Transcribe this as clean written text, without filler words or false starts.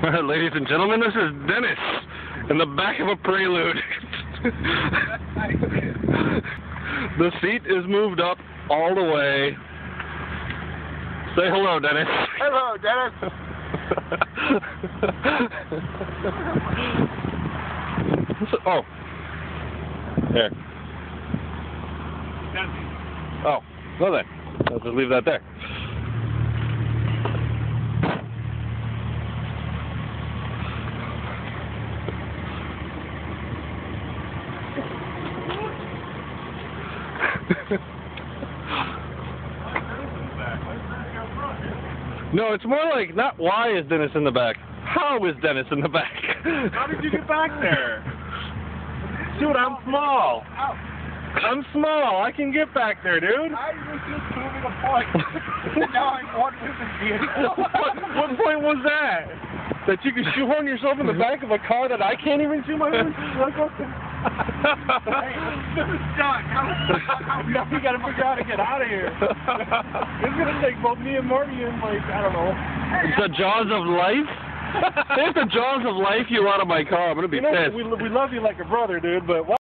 Ladies and gentlemen, this is Dennis in the back of a Prelude. The seat is moved up all the way. Say hello, Dennis. Hello, Dennis. Oh. There. Oh, well then. I'll just leave that there. No, it's more like, not why is Dennis in the back, how is Dennis in the back? How did you get back there? Dude, I'm small. I'm small. I can get back there, dude. I was just proving a point. Now I'm wondering What point was that? That you can shoehorn yourself in the back of a car that I can't even shoehorn? Now we gotta figure out how to get out of here. It's gonna take both me and Marty in, like, I don't know. The jaws of life? If the jaws of life you out of my car, I'm gonna be pissed. We love you like a brother, dude, but